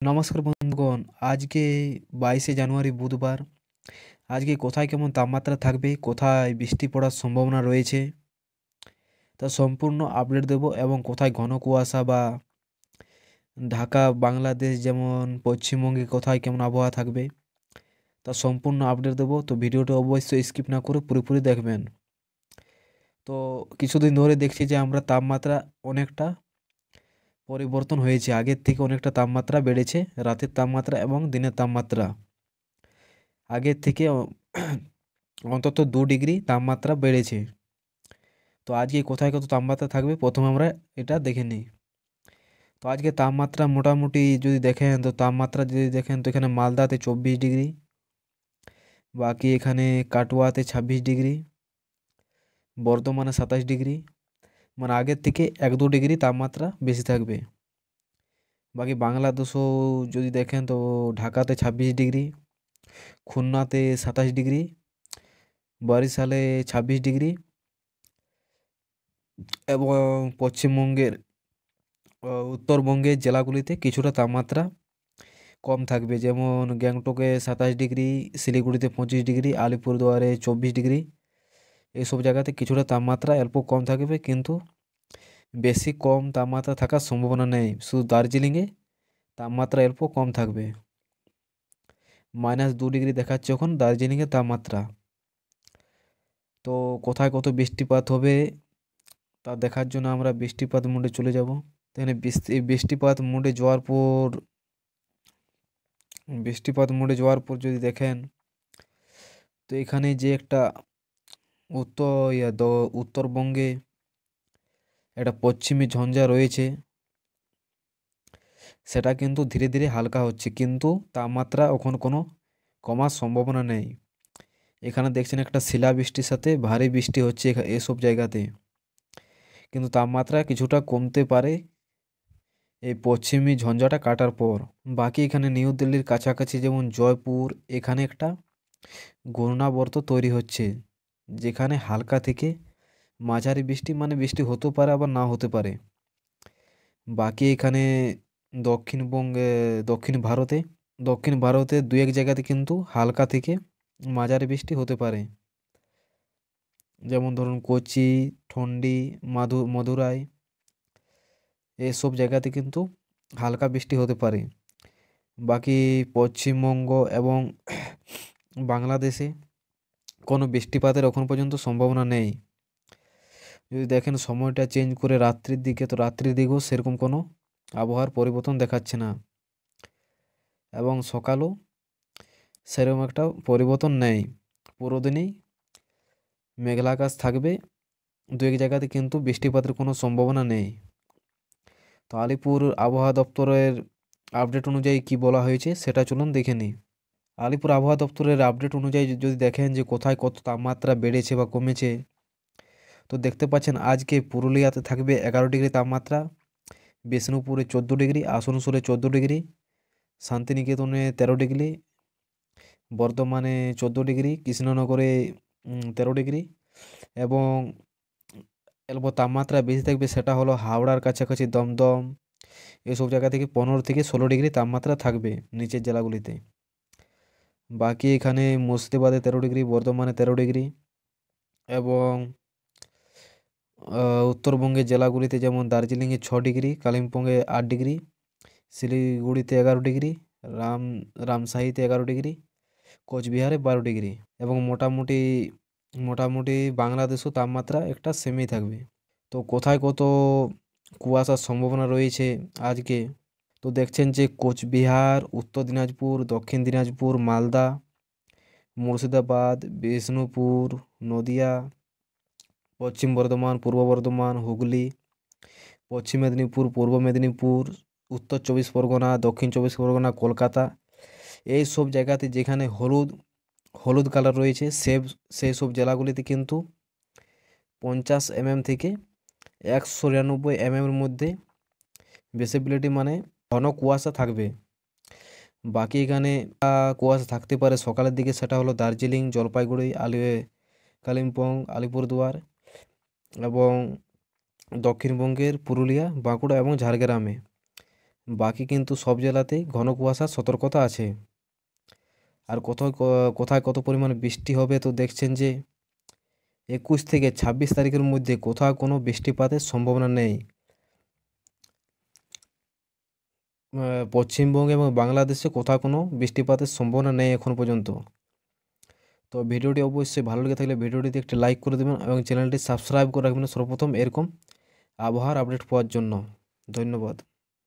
নমস্কার বন্ধুগণ। আজকে 22শে জানুয়ারি বুধবার। আজকে কোথায় কেমন তাপমাত্রা থাকবে, কোথায় বৃষ্টি পড়ার সম্ভাবনা রয়েছে তা সম্পূর্ণ আপডেট দেব, এবং কোথায় ঘন কুয়াশা বা ঢাকা বাংলাদেশ যেমন পশ্চিমবঙ্গে কোথায় কেমন আবহাওয়া থাকবে তা সম্পূর্ণ আপডেট দেব। তো ভিডিওটা অবশ্যই স্কিপ না করে পুরোপুরি দেখবেন। তো কিছুদিন ধরে দেখছি যে আমরা তাপমাত্রা অনেকটা পরিবর্তন হয়েছে, আগের থেকে অনেকটা তাপমাত্রা বেড়েছে, রাতের তাপমাত্রা এবং দিনের তাপমাত্রা আগের থেকে অন্তত 2 ডিগ্রি তাপমাত্রা বেড়েছে। তো আজকে কোথায় কত তাপমাত্রা থাকবে প্রথমে আমরা এটা দেখে নিই। তো আজকে তাপমাত্রা মোটামুটি যদি দেখেন, তো তাপমাত্রা যদি দেখেন তো এখানে মালদাতে 24 ডিগ্রি, বাকি এখানে কাটোয়াতে 26 ডিগ্রি, বর্ধমানে 27 ডিগ্রি, মানে আগের থেকে 1-2 ডিগ্রি তাপমাত্রা বেশি থাকবে। বাকি বাংলাদেশও যদি দেখেন তো ঢাকাতে 26 ডিগ্রি, খুলনাতে 27 ডিগ্রি, বরিশালে 26 ডিগ্রি, এবং পশ্চিমবঙ্গের উত্তরবঙ্গের জেলাগুলিতে কিছুটা তাপমাত্রা কম থাকবে, যেমন গ্যাংটকে 27 ডিগ্রি, শিলিগুড়িতে 25 ডিগ্রি, আলিপুরদুয়ারে 24 ডিগ্রি। এইসব জায়গাতে কিছুটা তাপমাত্রা অল্প কম থাকবে, কিন্তু বেশি কম তাপমাত্রা থাকার সম্ভাবনা নেই। শুধু দার্জিলিংয়ে তাপমাত্রা অল্প কম থাকবে, -2 ডিগ্রি দেখাচ্ছে এখন দার্জিলিংয়ের তাপমাত্রা। তো কোথায় কত বৃষ্টিপাত হবে তা দেখার জন্য আমরা বৃষ্টিপাত মোডে চলে যাব। এখানে বৃষ্টিপাত মোডে যাওয়ার পর যদি দেখেন, তো এখানে যে একটা উত্তরবঙ্গে একটা পশ্চিমী ঝঞ্ঝা রয়েছে, সেটা কিন্তু ধীরে ধীরে হালকা হচ্ছে, কিন্তু তাপমাত্রা এখন কোনো কমার সম্ভাবনা নেই। এখানে দেখছেন একটা শিলাবৃষ্টির সাথে ভারী বৃষ্টি হচ্ছে এসব জায়গাতে, কিন্তু তাপমাত্রা কিছুটা কমতে পারে এই পশ্চিমী ঝঞ্ঝাটা কাটার পর। বাকি এখানে নিউ দিল্লির কাছাকাছি যেমন জয়পুর, এখানে একটা ঘূর্ণাবর্ত তৈরি হচ্ছে, যেখানে হালকা থেকে মাঝারি বৃষ্টি, মানে বৃষ্টি হতে পারে আবার না হতে পারে। বাকি এখানে দক্ষিণবঙ্গে দক্ষিণ ভারতে 2-1 জায়গাতে কিন্তু হালকা থেকে মাঝারি বৃষ্টি হতে পারে, যেমন ধরুন কোচি, ঠন্ডি, মধুরাই, এসব জায়গাতে কিন্তু হালকা বৃষ্টি হতে পারে। বাকি পশ্চিমবঙ্গ এবং বাংলাদেশে কোনো বৃষ্টিপাতের এখন পর্যন্ত সম্ভাবনা নেই। যদি দেখেন সময়টা চেঞ্জ করে রাত্রির দিকে, তো রাত্রির দিকেও সেরকম কোনো আবহাওয়ার পরিবর্তন দেখাচ্ছে না, এবং সকালও সেরকম একটা পরিবর্তন নেই। পুরো দিনই মেঘলা আকাশ থাকবে, 2-1 জায়গাতে কিন্তু বৃষ্টিপাতের কোনো সম্ভাবনা নেই। তো আলিপুর আবহাওয়া দপ্তরের আপডেট অনুযায়ী কি বলা হয়েছে সেটা চলুন দেখে নিই। আলিপুর আবহাওয়া দপ্তরের আপডেট অনুযায়ী যদি দেখেন যে কোথায় কত তাপমাত্রা বেড়েছে বা কমেছে, তো দেখতে পাচ্ছেন আজকে পুরুলিয়াতে থাকবে 11 ডিগ্রি তাপমাত্রা, বিষ্ণুপুরে 14 ডিগ্রি, আসানসোলে 14 ডিগ্রি, শান্তিনিকেতনে 13 ডিগ্রি, বর্ধমানে 14 ডিগ্রি, কৃষ্ণনগরে 13 ডিগ্রি, এবং অল্প তাপমাত্রা বেশি থাকবে সেটা হলো হাওড়ার কাছাকাছি দমদম, এসব জায়গা থেকে 15 থেকে 16 ডিগ্রি তাপমাত্রা থাকবে নিচের জেলাগুলিতে। বাকি এখানে মুর্শিদাবাদে 13 ডিগ্রি, বর্ধমানে 13 ডিগ্রি, এবং উত্তরবঙ্গের জেলাগুলিতে যেমন দার্জিলিংয়ে 6 ডিগ্রি, কালিম্পংয়ে 8 ডিগ্রি, শিলিগুড়িতে 11 ডিগ্রি, রামশাহীতে 11 ডিগ্রি, কোচবিহারে 12 ডিগ্রি, এবং মোটামুটি মোটামুটি বাংলাদেশও তাপমাত্রা একটা সেমই থাকবে। তো কোথায় কত কুয়াশার সম্ভাবনা রয়েছে আজকে, তো দেখছেন যে কোচবিহার, উত্তর দিনাজপুর, দক্ষিণ দিনাজপুর, মালদা, মুর্শিদাবাদ, বিষ্ণুপুর, নদিয়া, পশ্চিম বর্ধমান, পূর্ব বর্ধমান, হুগলি, পশ্চিম মেদিনীপুর, পূর্ব মেদিনীপুর, উত্তর 24 পরগনা, দক্ষিণ 24 পরগনা, কলকাতা, এই সব জায়গাতে যেখানে হলুদ হলুদ কালার রয়েছে সেই সব জেলাগুলিতে কিন্তু 50 mm থেকে 199 mm মধ্যে ভিজিবিলিটি, মানে ঘন কুয়াশা থাকবে। বাকি এখানে কুয়াশা থাকতে পারে সকালের দিকে, সেটা হলো দার্জিলিং, জলপাইগুড়ি, কালিম্পং, আলিপুরদুয়ার, এবং দক্ষিণবঙ্গের পুরুলিয়া, বাঁকুড়া এবং ঝাড়গ্রামে। বাকি কিন্তু সব জেলাতেই ঘন কুয়াশার সতর্কতা আছে। আর কোথায় কোথায় কত পরিমাণ বৃষ্টি হবে তো দেখছেন যে 21 থেকে 26 তারিখের মধ্যে কোথাও কোনো বৃষ্টিপাতের সম্ভাবনা নেই। পশ্চিমবঙ্গ এবং বাংলাদেশে কোথাও কোনো বৃষ্টিপাতের সম্ভাবনা নেই এখন পর্যন্ত। তো ভিডিওটি অবশ্যই ভালো লেগে থাকলে ভিডিওটিতে একটি লাইক করে দেবেন এবং চ্যানেলটি সাবস্ক্রাইব করে রাখবেন সর্বপ্রথম এরকম আবহাওয়ার আপডেট পাওয়ার জন্য। ধন্যবাদ।